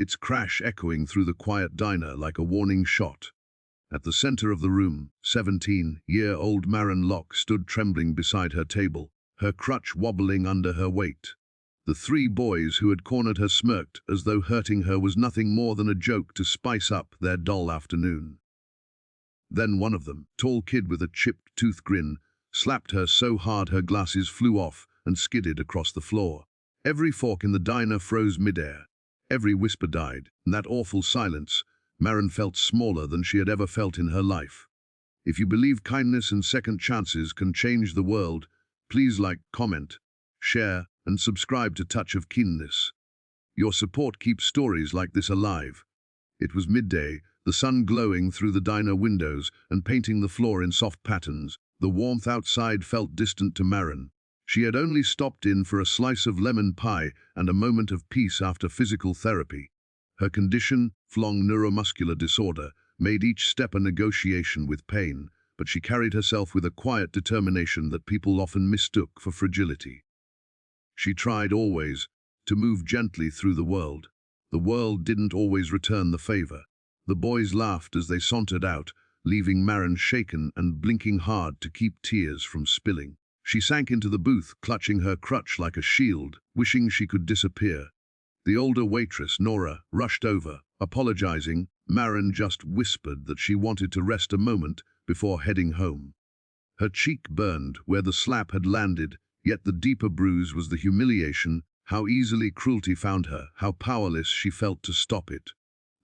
its crash echoing through the quiet diner like a warning shot. At the center of the room, 17-year-old Maren Locke stood trembling beside her table, her crutch wobbling under her weight. The three boys who had cornered her smirked as though hurting her was nothing more than a joke to spice up their dull afternoon. Then one of them, tall kid with a chipped tooth grin, slapped her so hard her glasses flew off and skidded across the floor. Every fork in the diner froze midair. Every whisper died. In that awful silence, Maren felt smaller than she had ever felt in her life. If you believe kindness and second chances can change the world, please like, comment, share, and subscribe to Touch of Keenness. Your support keeps stories like this alive. It was midday, the sun glowing through the diner windows and painting the floor in soft patterns. The warmth outside felt distant to Maren. She had only stopped in for a slice of lemon pie and a moment of peace after physical therapy. Her condition, lifelong neuromuscular disorder, made each step a negotiation with pain, but she carried herself with a quiet determination that people often mistook for fragility. She tried always to move gently through the world. The world didn't always return the favor. The boys laughed as they sauntered out, leaving Maren shaken and blinking hard to keep tears from spilling. She sank into the booth, clutching her crutch like a shield, wishing she could disappear. The older waitress, Nora, rushed over, apologizing. Maren just whispered that she wanted to rest a moment before heading home. Her cheek burned where the slap had landed, yet the deeper bruise was the humiliation, how easily cruelty found her, how powerless she felt to stop it.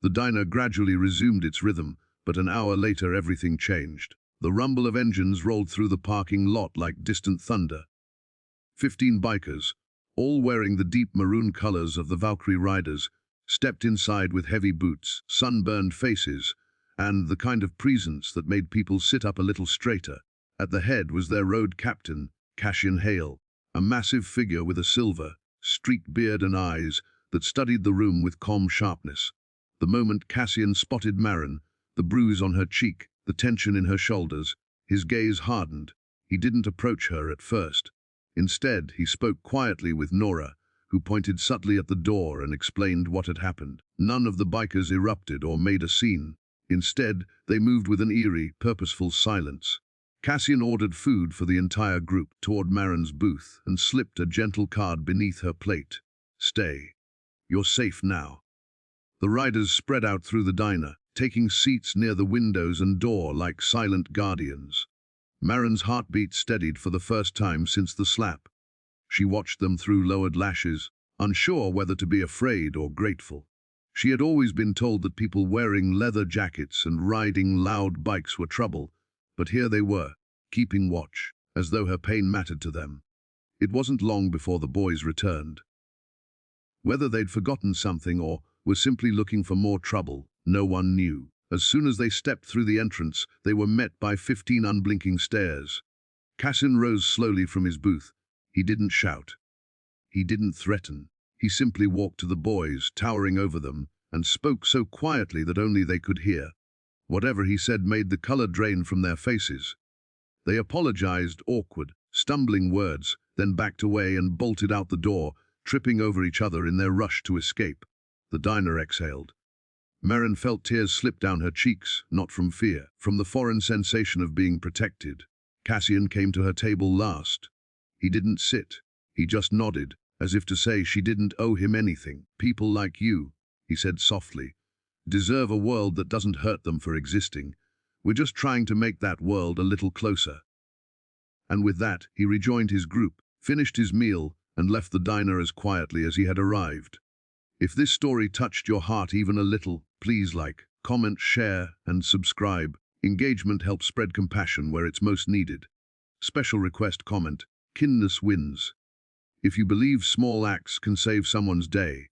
The diner gradually resumed its rhythm, but an hour later everything changed. The rumble of engines rolled through the parking lot like distant thunder. 15 bikers, all wearing the deep maroon colors of the Valkyrie riders, stepped inside with heavy boots, sunburned faces, and the kind of presence that made people sit up a little straighter. At the head was their road captain, Cassian Hale, a massive figure with a silver, streaked beard and eyes that studied the room with calm sharpness. The moment Cassian spotted Maren, the bruise on her cheek, the tension in her shoulders, his gaze hardened. He didn't approach her at first. Instead, he spoke quietly with Nora, who pointed subtly at the door and explained what had happened. None of the bikers erupted or made a scene. Instead, they moved with an eerie, purposeful silence. Cassian ordered food for the entire group toward Maren's booth and slipped a gentle card beneath her plate. "Stay. You're safe now." The riders spread out through the diner, taking seats near the windows and door like silent guardians. Maren's heartbeat steadied for the first time since the slap. She watched them through lowered lashes, unsure whether to be afraid or grateful. She had always been told that people wearing leather jackets and riding loud bikes were trouble, but here they were, keeping watch, as though her pain mattered to them. It wasn't long before the boys returned. Whether they'd forgotten something or were simply looking for more trouble, no one knew. As soon as they stepped through the entrance, they were met by 15 unblinking stares. Cassian rose slowly from his booth. He didn't shout. He didn't threaten. He simply walked to the boys, towering over them, and spoke so quietly that only they could hear. Whatever he said made the color drain from their faces. They apologized, awkward, stumbling words, then backed away and bolted out the door, tripping over each other in their rush to escape. The diner exhaled. Maren felt tears slip down her cheeks, not from fear, from the foreign sensation of being protected. Cassian came to her table last. He didn't sit. He just nodded, as if to say she didn't owe him anything. "People like you," he said softly, "deserve a world that doesn't hurt them for existing. We're just trying to make that world a little closer." And with that, he rejoined his group, finished his meal, and left the diner as quietly as he had arrived. If this story touched your heart even a little, please like, comment, share, and subscribe. Engagement helps spread compassion where it's most needed. Special request comment, Keenness wins. If you believe small acts can save someone's day,